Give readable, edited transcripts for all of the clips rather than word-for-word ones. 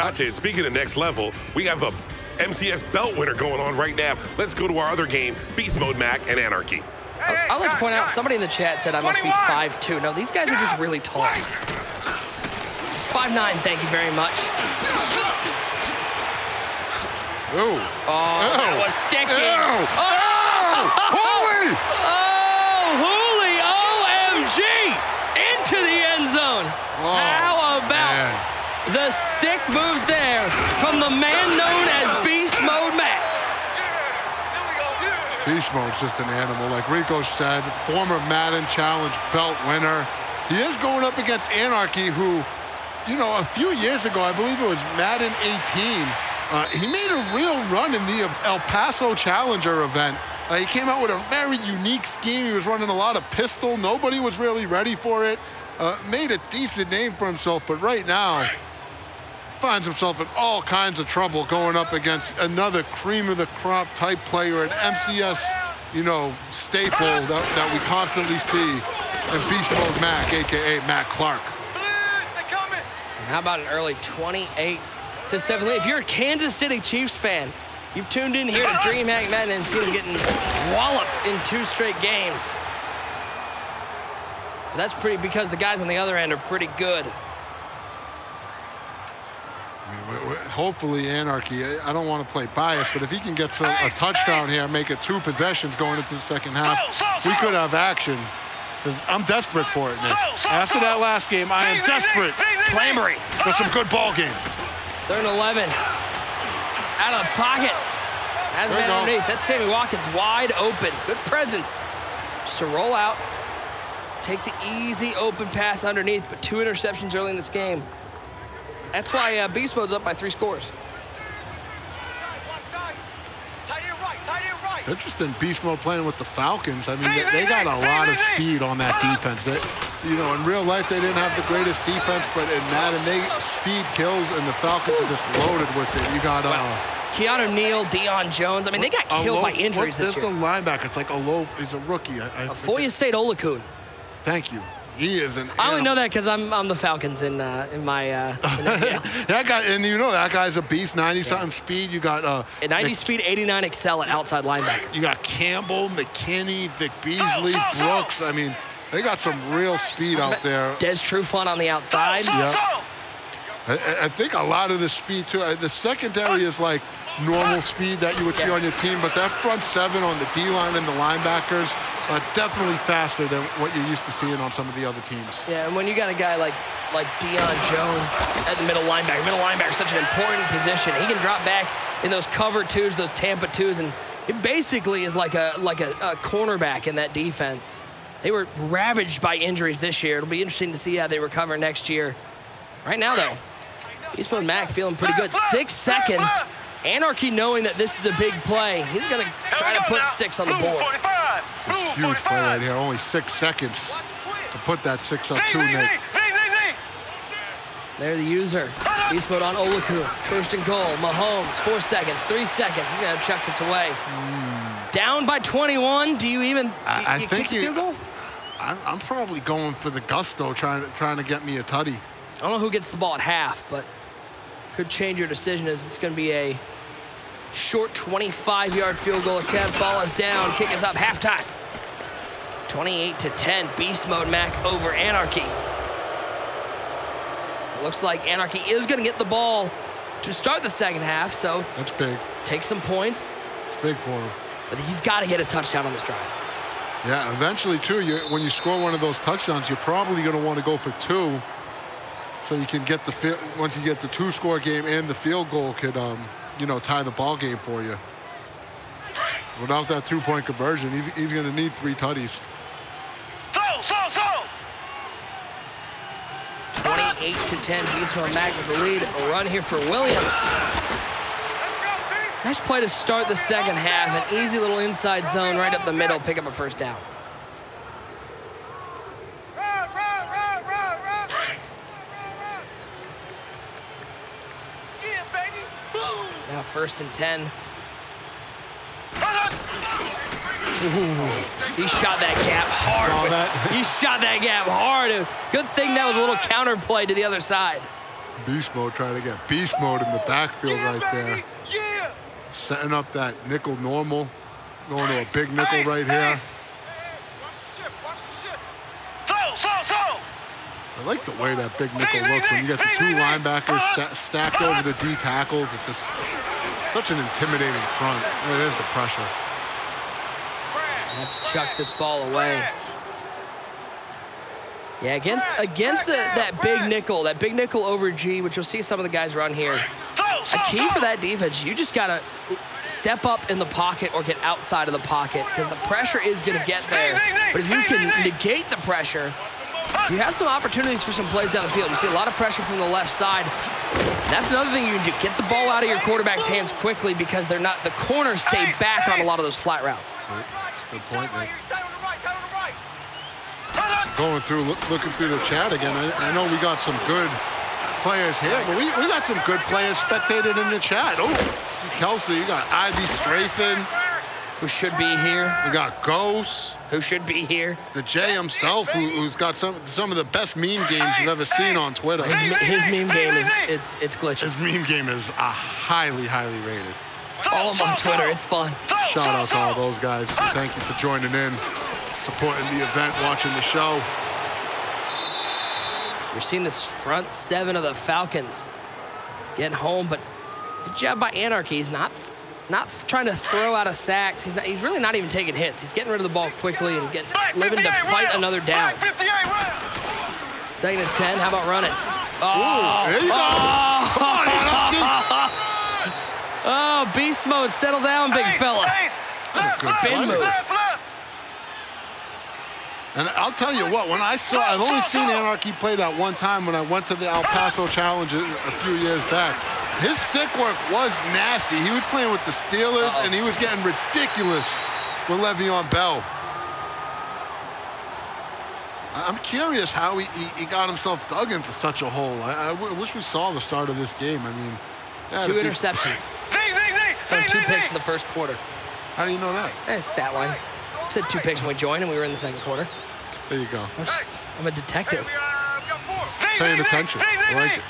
Gotcha. And speaking of next level, we have a MCS belt winner going on right now. Let's go to our other game, Beastmode Mac and Anarchy. I'd like to point out, somebody in the chat said I must be 5'2". No, these guys are just really tall. 5'9", thank you very much. Oh, that was sticking. Holy! Oh, Holy, OMG! Into the end zone. How about the stick moves there from the man known as Beastmode Mac? Beastmode's just an animal. Like Rico said, former Madden Challenge belt winner. He is going up against Anarchy, who, you know, a few years ago, I believe it was Madden 18, he made a real run in the El Paso Challenger event. He came out with a very unique scheme. He was running a lot of pistol. Nobody was really ready for it. Made a decent name for himself, but right now, finds himself in all kinds of trouble going up against another cream of the crop type player, an MCS, you know, staple that we constantly see in Beastmode Mac, AKA Matt Clark. And how about an early 28-7 lead? If you're a Kansas City Chiefs fan, you've tuned in here to DreamHack Madden and seen him getting walloped in 2 straight games. But that's pretty because the guys on the other end are pretty good. Hopefully Anarchy, I don't want to play bias, but if he can get a touchdown here, make it 2 possessions going into the second half, we could have action. I'm desperate for it, Nick. After that last game, I am desperate. Clambering for some good ball games. 3rd and 11. Out of the pocket. Has a man underneath. That's Sammy Watkins wide open. Good presence. Just a roll out. Take the easy open pass underneath, but 2 interceptions early in this game. That's why Beast Mode's up by 3 scores. It's interesting, Beast Mode playing with the Falcons. I mean, they got a lot of speed on that defense. You know, in real life, they didn't have the greatest defense, but in Madden, speed kills, and the Falcons are just loaded with it. You got Keanu Neal, Deion Jones. I mean, they got killed by injuries this year. There's the linebacker. It's like he's a rookie. Foye State Olakun. Thank you. He is an I only know that because I'm the Falcons in my that guy, and you know that guy's a beast. 90-something speed. You got 90 speed, 89 excel at outside linebacker. You got Campbell, McKinney, Vic Beasley, Brooks. I mean, they got some real speed out there. Des Trufant on the outside. Yep. I think a lot of the speed too. The secondary is like normal speed that you would see on your team, but that front 7 on the D-line and the linebackers definitely faster than what you're used to seeing on some of the other teams. Yeah, and when you got a guy like Deion Jones at the middle linebacker is such an important position. He can drop back in those cover 2s, those Tampa 2s, and it basically is like a cornerback in that defense. They were ravaged by injuries this year. It'll be interesting to see how they recover next year. Right now, though, Beastmode Mac feeling pretty good. 6 seconds. Anarchy knowing that this is a big play. He's going to try to put 6 on the board. It's a huge play right here. Only 6 seconds to put that 6 up, too, Nate. There the user. Beast Mode on Olakun. 1st and goal. Mahomes, 4 seconds, 3 seconds. He's going to chuck this away. Down by 21. Do you even you kick the field goal? I'm probably going for the gusto, trying to get me a tutty. I don't know who gets the ball at half, but could change your decision as it's going to be a short 25-yard field goal attempt. Ball is down. Kick is up. Halftime. 28-10. Beast Mode Mac over Anarchy. It looks like Anarchy is going to get the ball to start the second half, so that's big. Take some points. It's big for him. But he's got to get a touchdown on this drive. Yeah, eventually, too, when you score one of those touchdowns, you're probably going to want to go for 2. So you can get once you get the 2-score game and the field goal could, you know, tie the ball game for you. Without that 2-point conversion, he's going to need 3 tutties. 28-10, Beast Mode Mac with the lead. A run here for Williams. Nice play to start the second half. An easy little inside zone right up the middle. Pick up a 1st down. Now 1st and 10. Ooh, he shot that gap hard. He shot that gap hard. Good thing that was a little counter play to the other side. Beast Mode trying to get Beast Mode in the backfield right there. Setting up that nickel normal. Going to a big nickel right here. I like the way that big nickel looks when you get the two linebackers stacked over the D tackles. It's just such an intimidating front. There's the pressure. Have to chuck this ball away. Yeah, against that big nickel over G, which you'll see some of the guys run here. A key for that defense, you just gotta step up in the pocket or get outside of the pocket because the pressure is gonna get there. But if you can negate the pressure, you have some opportunities for some plays down the field. You see a lot of pressure from the left side. That's another thing you can do. Get the ball out of your quarterback's hands quickly because the corners stay back on a lot of those flat routes. Good point, Nick. Going through, looking through the chat again. I know we got some good players here, but we got some good players spectated in the chat. Oh, Kelsey, you got Ivy Strafen, who should be here. We got Ghost, who should be here. The J himself, who's got some of the best meme games you've ever seen on Twitter. His meme game is it's glitchy. His meme game is highly rated. Follow him on Twitter. It's fun. Shout out to all those guys. Thank you for joining in, supporting the event, watching the show. You're seeing this front seven of the Falcons getting home, but good job by Anarchy. He's not trying to throw out of sacks. He's really not even taking hits. He's getting rid of the ball quickly and living to fight another down. 2nd and 10. How about running? Oh, there you go. Come on, Anarchy. Oh, Beast Mode, settle down, big fella. Spin move. And I'll tell you what, I've only seen Anarchy play that one time when I went to the El Paso Challenge a few years back. His stick work was nasty. He was playing with the Steelers, and he was getting ridiculous with Le'Veon Bell. I'm curious how he got himself dug into such a hole. I wish we saw the start of this game. I mean, 2 interceptions. 2 picks in the first quarter. How do you know that? That's stat line. Said 2 picks when we joined, and we were in the 2nd quarter. There you go. I'm a detective. Paying attention. I like it.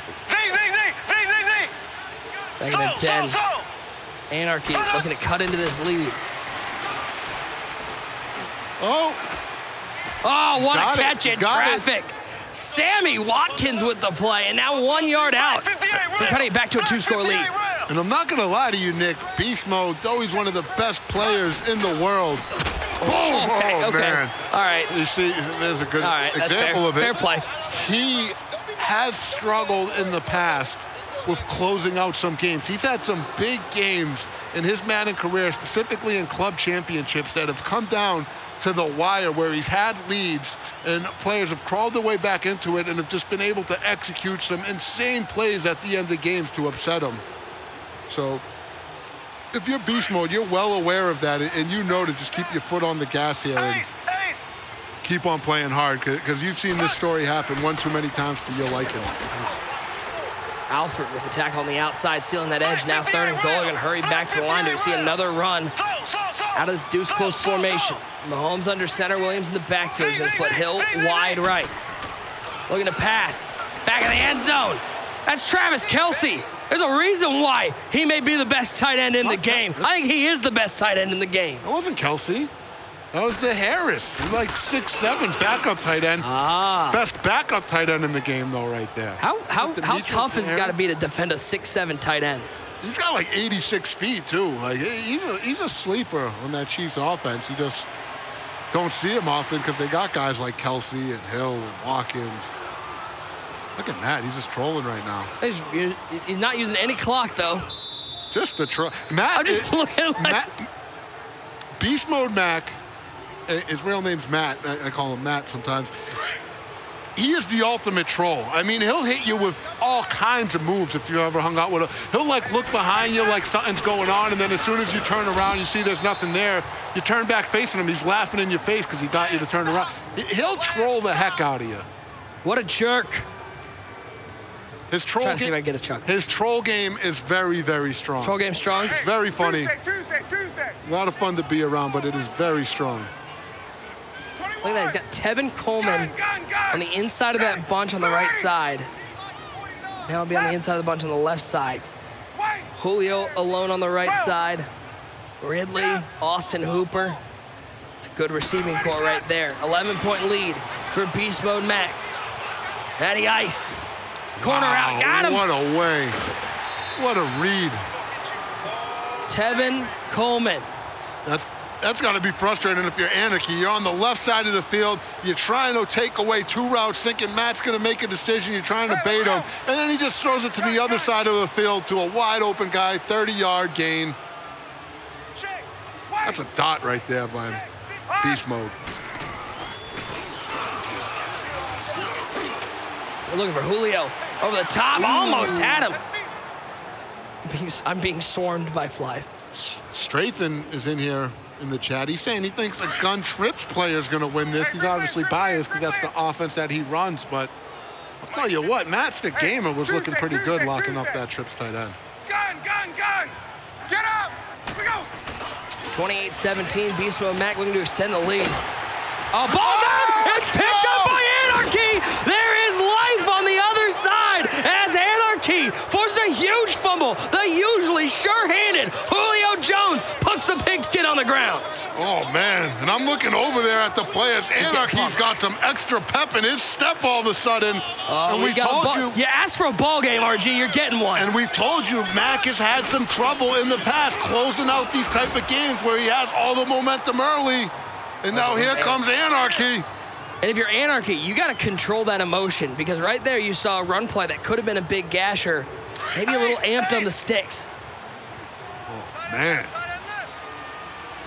2nd and 10. Anarchy looking to cut into this lead. Oh, what a catch in traffic. Sammy Watkins with the play, and now 1 yard out. They're cutting it back to a 2-score lead. And I'm not going to lie to you, Nick. Beast Mode, though he's one of the best players in the world. Boom! Okay. Man. All right. You see, there's a good example of it. Fair play. He has struggled in the past with closing out some games. He's had some big games in his Madden career, specifically in club championships, that have come down to the wire where he's had leads and players have crawled their way back into it and have just been able to execute some insane plays at the end of the games to upset him. So if you're Beast Mode, you're well aware of that, and you know to just keep your foot on the gas here and keep on playing hard, because you've seen this story happen one too many times for your liking. Alfred with the tackle on the outside, stealing that edge. Now 3rd and goal. They're going to hurry back to the line. Do we see another run out of this deuce close formation? Mahomes under center. Williams in the backfield. He's going to put Hill wide right. Looking to pass. Back in the end zone. That's Travis Kelce. There's a reason why he may be the best tight end in the game. I think he is the best tight end in the game. That wasn't Kelce. That was the Harris. He's like 6'7", backup tight end. Best backup tight end in the game, though, right there. How tough has it got to be to defend a 6'7" tight end? He's got like 86 speed, too. Like, he's a sleeper on that Chiefs offense. You just don't see him often because they got guys like Kelce and Hill and Watkins. Look at Matt. He's just trolling right now. He's not using any clock, though. Just the troll. Matt, I'm just looking like... Beast Mode Mac, his real name's Matt. I call him Matt sometimes. He is the ultimate troll. I mean, he'll hit you with all kinds of moves if you ever hung out with him. He'll, like, look behind you like something's going on, and then as soon as you turn around, you see there's nothing there, you turn back facing him, he's laughing in your face because he got you to turn around. He'll troll the heck out of you. What a jerk. His troll game, see if I can get a chuck. His troll game is very, very strong. Troll game strong? It's very funny. Tuesday. A lot of fun to be around, but it is very strong. Look at that. He's got Tevin Coleman on the inside of that bunch on the right side. Now I'll be on the inside of the bunch on the left side. Julio alone on the right side. Ridley, Austin Hooper. It's a good receiving core right there. 11-point lead for Beast Mode Mac. Matty Ice. Corner out, got him. What a way. What a read. Tevin Coleman. That's got to be frustrating if you're Anarchy. You're on the left side of the field. You're trying to take away 2 routes, thinking Matt's going to make a decision. You're trying to bait him. And then he just throws it to the other side of the field to a wide open guy, 30-yard gain. That's a dot right there by Beast Mode. We're looking for Julio. Over the top, almost had him. I'm being swarmed by flies. Strafen is in here in the chat. He's saying he thinks a gun trips player is going to win this. He's obviously biased because that's the offense that he runs, but I'll tell you what, Matt's the gamer was looking pretty good locking up that trips tight end. Gun! Get up! We go! 28-17, Beast Mode Mac looking to extend the lead. Oh, ball's out! It's picked up by Anarchy! There is life on the other side as Anarchy forces a huge fumble. The usually sure-handed Julio Jones puts the pigskin on the ground. Oh, man, and I'm looking over there at the players. Anarchy's got some extra pep in his step all of a sudden. And we told you. You asked for a ball game, RG, you're getting one. And we've told you Mac has had some trouble in the past closing out these type of games where he has all the momentum early. And now here comes Anarchy. And if you're Anarchy, you got to control that emotion because right there you saw a run play that could have been a big gasher, maybe a little amped on the sticks. Oh, man.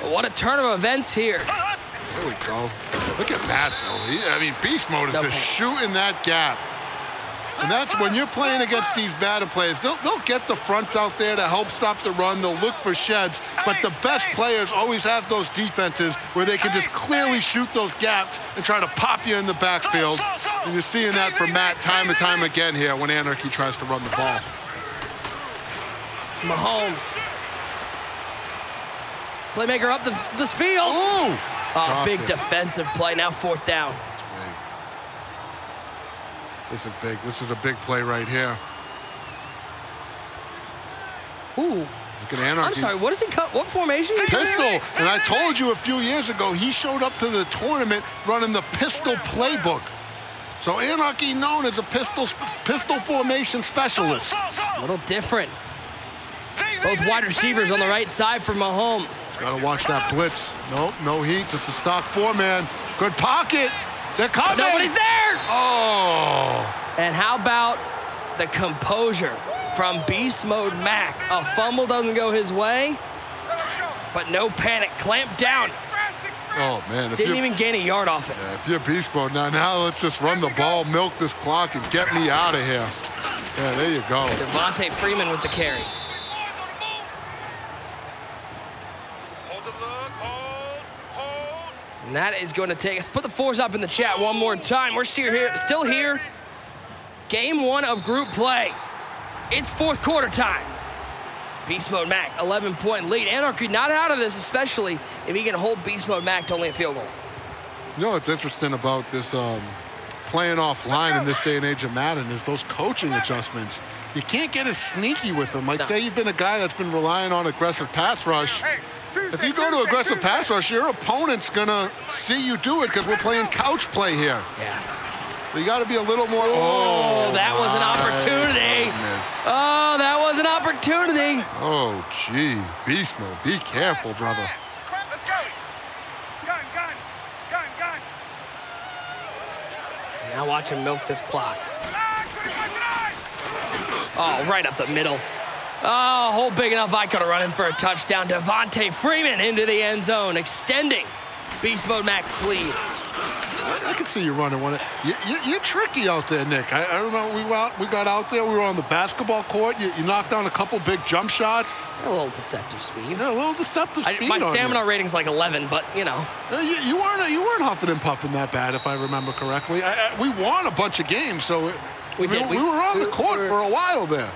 But what a turn of events here. There we go. Look at that, though. Beast Mode is just shooting that gap. And that's when you're playing against these battle players. They'll get the fronts out there to help stop the run. They'll look for sheds. But the best players always have those defenses where they can just clearly shoot those gaps and try to pop you in the backfield. And you're seeing that from Matt time and time again here when Anarchy tries to run the ball. Mahomes. Playmaker up this field. Ooh! Oh, big defensive play. Now 4th down. This is big. This is a big play right here. Ooh. Look at Anarchy. I'm sorry, what is he cut? What formation is he Pistol. And I told you a few years ago, he showed up to the tournament running the pistol playbook. So Anarchy known as a pistol formation specialist. A little different. Both wide receivers on the right side for Mahomes. Got to watch that blitz. Nope, no heat, just a stock 4-man. Good pocket. They're coming. Nobody's there. Oh. And how about the composure from Beast Mode Mac? A fumble doesn't go his way, but no panic. Clamped down. Oh, man. Didn't even gain a yard off it. Yeah, if you're Beast Mode, now let's just run the ball, milk this clock, and get me out of here. Yeah, there you go. Devontae Freeman with the carry. And that is going to take us. Put the 4s up in the chat one more time. We're still here. Game 1 of group play. It's 4th quarter time. Beast Mode Mac, 11-point lead. Anarchy not out of this, especially if he can hold Beast Mode Mac to only a field goal. You know what's interesting about this playing offline in this day and age of Madden is those coaching adjustments. You can't get as sneaky with them. Like, say you've been a guy that's been relying on aggressive pass rush. If you go to aggressive pass rush, your opponent's going to see you do it because we're playing couch play here. Yeah. So you got to be a little more. Oh, that was an opportunity. Oh, that was an opportunity. Oh, gee. Beast Mode, be careful, brother. Let's go. Gun. Now watch him milk this clock. Oh, right up the middle. Oh, hole big enough I could have run in for a touchdown. Devontae Freeman into the end zone, extending Beast Mode Mac's lead. I can see you running one. You're tricky out there, Nick. I remember we got out there. We were on the basketball court. You knocked down a couple big jump shots. A little deceptive speed. Yeah, a little deceptive speed. My stamina rating's like 11, but you know. You weren't huffing and puffing that bad, if I remember correctly. We won a bunch of games, so we were on the court for a while there.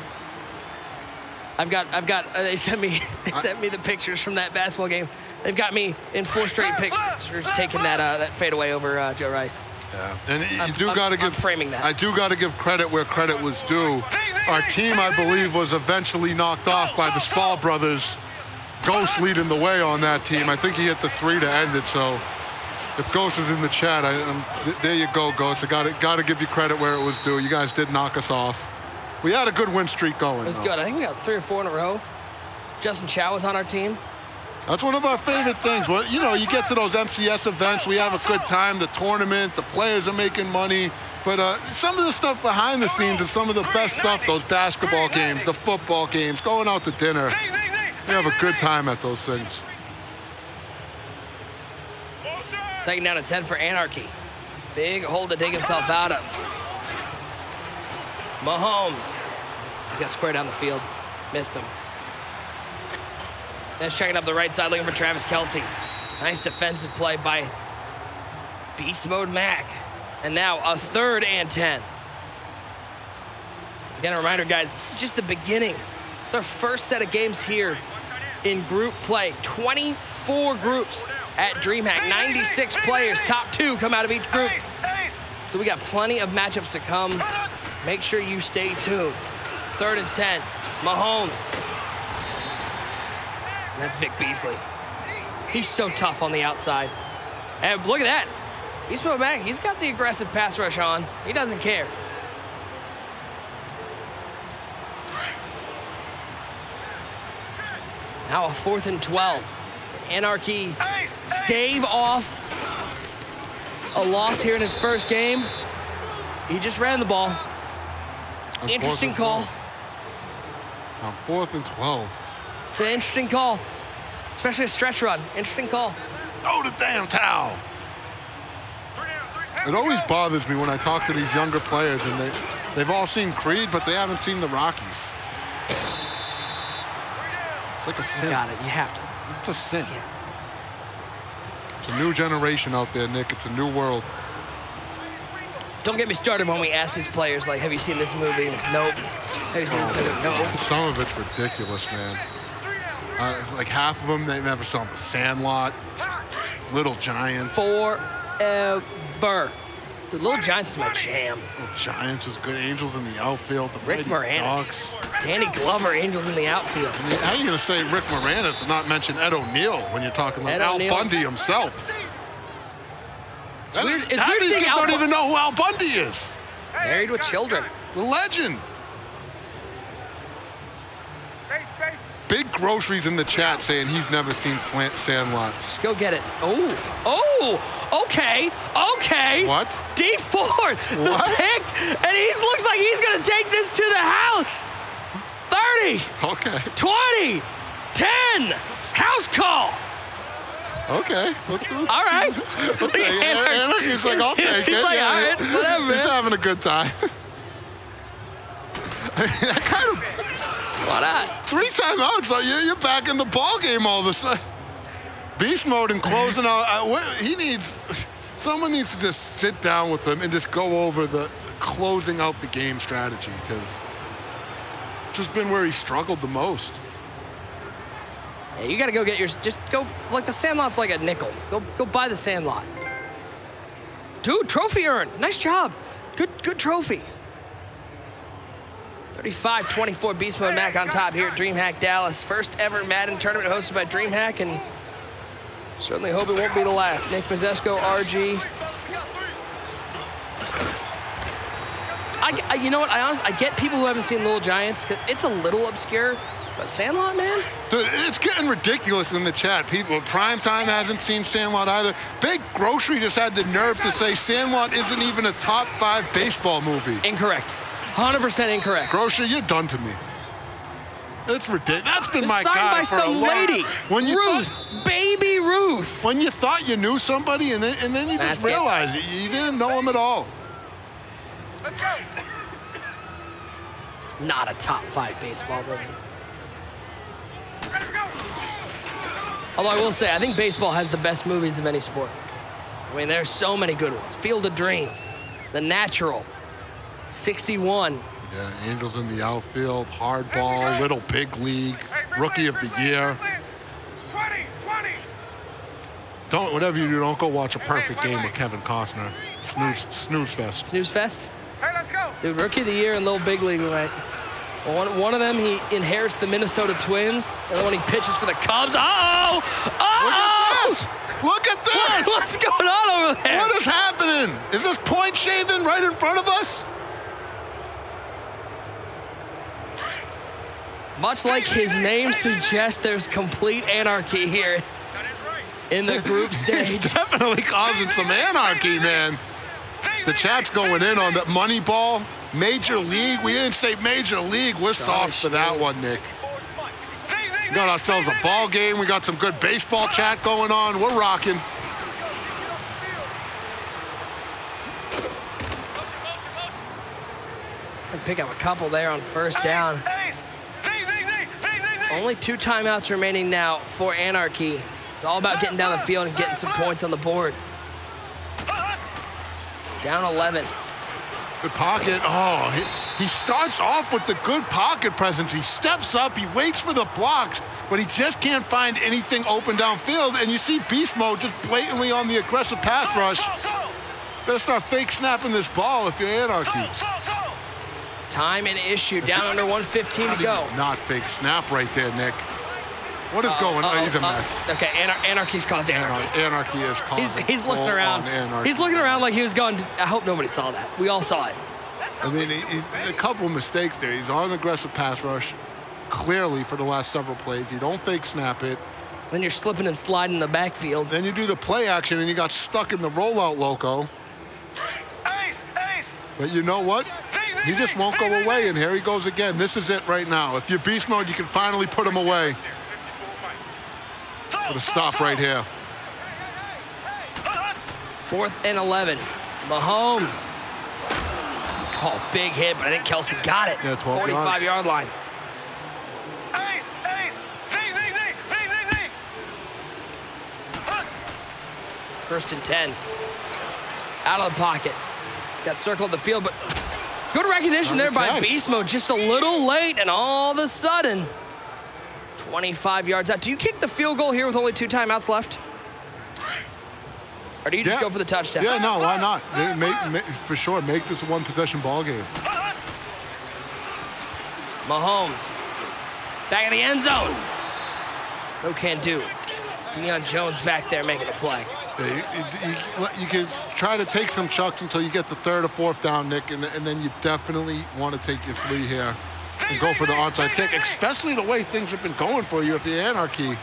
I've got. They sent me the pictures from that basketball game. They've got me in 4 straight pictures taking that fadeaway over Joe Rice. Yeah, and you do got to give framing that. I do got to give credit where credit was due. our team, I believe, was eventually knocked off by the Spall brothers. Ghost leading the way on that team. I think he hit the 3 to end it, so if Ghost is in the chat, there you go, Ghost. I got to give you credit where it was due. You guys did knock us off. We had a good win streak going. It was good. I think we got 3 or 4 in a row. Justin Chow was on our team. That's one of our favorite things. Well, you know, you get to those MCS events, we have a good time, the tournament, the players are making money. But some of the stuff behind the scenes is some of the best stuff, those basketball games, the football games, going out to dinner. We have a good time at those things. 2nd down and 10 for Anarchy. Big hole to dig himself out of. Mahomes. He's got square down the field. Missed him. Then checking up the right side, looking for Travis Kelce. Nice defensive play by Beastmode Mac. And now a 3rd and 10. Again, a reminder, guys, this is just the beginning. It's our first set of games here in group play. 24 groups at DreamHack. 96 players, top 2 come out of each group. So we got plenty of matchups to come. Make sure you stay tuned. 3rd and 10, Mahomes. And that's Vic Beasley. He's so tough on the outside. And look at that. Beastmode back, he's got the aggressive pass rush on. He doesn't care. Now a 4th and 12. Anarchy stave off a loss here in his first game. He just ran the ball. Interesting call. On 4th and 12. It's an interesting call, especially a stretch run. Interesting call. Oh, the damn towel. It always bothers me when I talk to these younger players and they've all seen Creed, but they haven't seen the Rockies. It's like a sin. You got it. You have to. It's a sin. It's a new generation out there, Nick. It's a new world. Don't get me started when we ask these players, like, have you seen this movie? Nope. Have you seen this movie? Nope. Some of it's ridiculous, man. Like half of them, they never saw The Sandlot, Little Giants. Forever. The Little Giants is my jam. Little Giants was good. Angels in the outfield. The Rick Mighty Moranis. Ducks. Danny Glover, Angels in the outfield. I mean, how are you going to say Rick Moranis and not mention Ed O'Neill when you're talking about Al Bundy himself? It's weird. It's Half weird these seeing kids don't even know who Al Bundy is. Married with children. The legend. Big Groceries in the chat saying he's never seen Sandlot. Just go get it. Okay. What? D Ford, the pick, and he looks like he's gonna take this to the house. 30. Okay. 20. 10. House call. Okay. All right. Okay. Anarchy's like, I'll take it. He's like, all right, whatever, He's man. having a good time. That kind of. Why not? 3 timeouts, so you're back in the ball game all of a sudden. Beast mode and closing out. Someone needs to just sit down with him and just go over the closing out the game strategy, because it's just been where he struggled the most. Yeah, you got to go get your. Just go, like the Sandlot's like a nickel. Go buy the Sandlot. Dude, trophy earned. Nice job. Good trophy. 35-24 Beastmode Mac on top here at DreamHack Dallas. First ever Madden tournament hosted by DreamHack, and certainly hope it won't be the last. Nick Mazesco, RG. You know what? I get people who haven't seen Little Giants, 'cause it's a little obscure, but Sandlot, man? Dude, it's getting ridiculous in the chat. People, Primetime hasn't seen Sandlot either. Big Grocery just had the nerve to say Sandlot isn't even a top 5 baseball movie. Incorrect. 100% incorrect. Grocery, you're done to me. It's ridiculous. That's been my signed guy by for a some long lady. Ruth, baby Ruth. When you thought you knew somebody and then you just realized you didn't know him at all. Let's go. Not a top 5 baseball movie. Ready to go. Although I will say, I think baseball has the best movies of any sport. I mean, there's so many good ones. Field of Dreams, The Natural, 61. Yeah, Angels in the outfield, Hardball, Little Pig League, Rookie of the Year. 20. Whatever you do, don't go watch A Perfect Game with Kevin Costner. Snooze fest. Snooze Fest? Hey, let's go. Dude, Rookie of the Year and Little Big League, right? One of them, he inherits the Minnesota Twins. The other one, he pitches for the Cubs. Uh-oh! Look at this! What's going on over there? What is happening? Is this point shaving right in front of us? Much like his name suggests, there's complete anarchy here in the group stage. He's definitely causing some anarchy, man. The chat's going in on that money ball. Major League. We didn't say Major League. We're soft for that one, Nick. We got ourselves a ball game. We got some good baseball chat going on. We're rocking. And pick up a couple there on first down. Only 2 timeouts remaining now for Anarchy. It's all about getting down the field and getting some points on the board. Down 11. Good pocket. Oh, he starts off with the good pocket presence. He steps up, he waits for the blocks, but he just can't find anything open downfield. And you see Beastmode just blatantly on the aggressive pass rush. Better start fake snapping this ball if you're Anarchy. Time and issue, down under 1:15 to go. Not fake snap right there, Nick. What is going on? He's a mess. Okay, Anarchy's caused anarchy. Anarchy is causing He's looking around. He's looking around like he was going. I hope nobody saw that. We all saw it. I mean, a couple of mistakes there. He's on an aggressive pass rush, clearly for the last several plays. You don't fake snap it. Then you're slipping and sliding in the backfield. Then you do the play action and you got stuck in the rollout loco. But you know what? He just won't go away, and here he goes again. This is it right now. If you're beast mode, you can finally put him away. Put a stop right here. 4th and 11. Mahomes. Oh, big hit, but I think Kelsey got it. Yeah, 12 45-yard line. First and 10. Out of the pocket. Got circled the field, but good recognition there by Beast Mode. Just a little late, and all of a sudden, 25 yards out. Do you kick the field goal here with only 2 timeouts left? Or do you just go for the touchdown? Yeah, no, why not? For sure, make this a 1-possession ball game. Mahomes. Back in the end zone. No can do. Deion Jones back there making the play. Yeah, you can try to take some chucks until you get the 3rd or 4th down, Nick, and then you definitely want to take your 3 here and go for the onside kick, especially the way things have been going for you if you're Anarchy.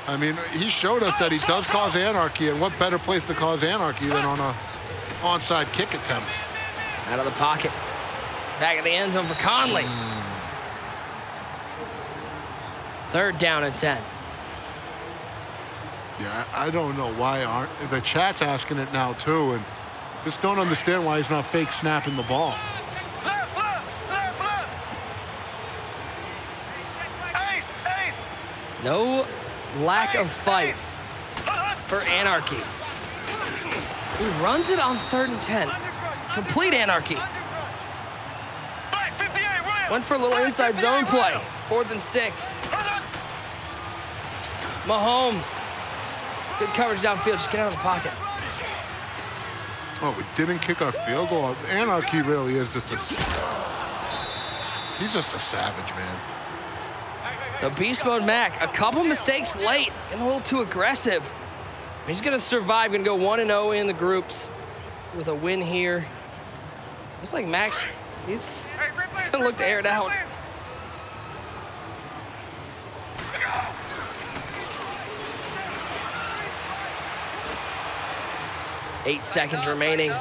I mean, he showed us that he does cause anarchy, and what better place to cause anarchy than on a onside kick attempt. Out of the pocket. Back in the end zone for Conley. 3rd down and 10. Yeah, I don't know why the chat's asking it now too, and just don't understand why he's not fake snapping the ball. No lack of fight for Anarchy. He runs it on 3rd and 10. Complete anarchy. Went for a little inside zone play. 4th and 6. Mahomes. Good coverage downfield. Just get out of the pocket. Oh, we didn't kick our field goal. Anarchy really is just he's just a savage, man. So Beast Mode Mac, a couple mistakes late, and a little too aggressive. He's gonna survive, gonna go 1-0 in the groups with a win here. Looks like Max, he's gonna look to air it out. Eight seconds remaining.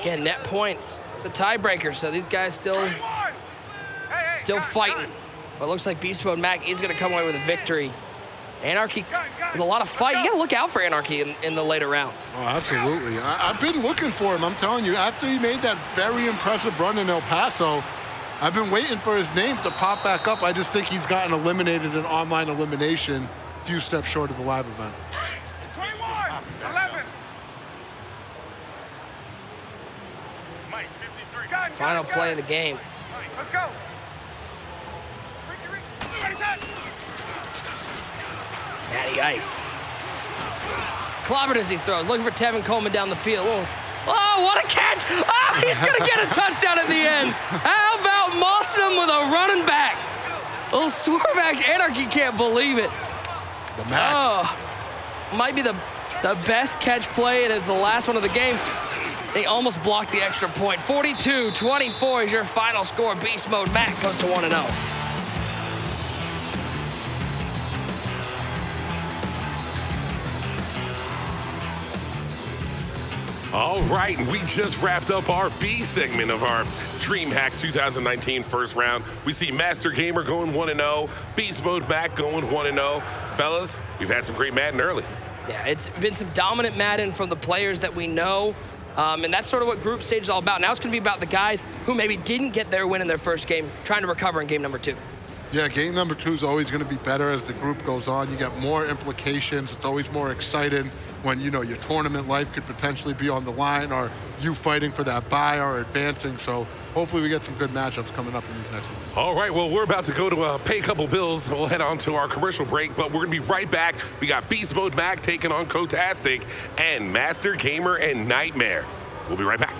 Again, net points. The tiebreaker, so these guys still fighting. But it looks like Beast Mode Mac is going to come away with a victory. Anarchy with a lot of fight. You got to look out for Anarchy in the later rounds. Oh, absolutely. I've been looking for him. I'm telling you, after he made that very impressive run in El Paso, I've been waiting for his name to pop back up. I just think he's gotten eliminated in online elimination, a few steps short of the live event. 21, 11. Final play of the game. Let's go. Matty Ice. Clobbered as he throws. Looking for Tevin Coleman down the field. Oh, what a catch! Oh, he's going to get a touchdown at the end. How about mossed him with a running back. Little swerve action. Anarchy can't believe it. The Mac. Oh, might be the best catch play. It is the last one of the game. They almost blocked the extra point. 42-24 is your final score. Beast Mode Mac goes to 1-0. All right, we just wrapped up our B segment of our DreamHack 2019 first round. We see Master Gamer going 1-0, Beast Mode Mac going 1-0. Fellas, we've had some great Madden early. Yeah, it's been some dominant Madden from the players that we know, and that's sort of what group stage is all about. Now it's going to be about the guys who maybe didn't get their win in their first game, trying to recover in game number 2. Yeah, game number 2 is always going to be better as the group goes on. You get more implications. It's always more exciting when, you know, your tournament life could potentially be on the line, or you fighting for that bye or advancing. So hopefully we get some good matchups coming up in these next ones. All right, well, we're about to go to pay a couple bills. We'll head on to our commercial break, but we're going to be right back. We got Beast Mode Mac taking on Kotastic and Master Gamer and Nightmare. We'll be right back.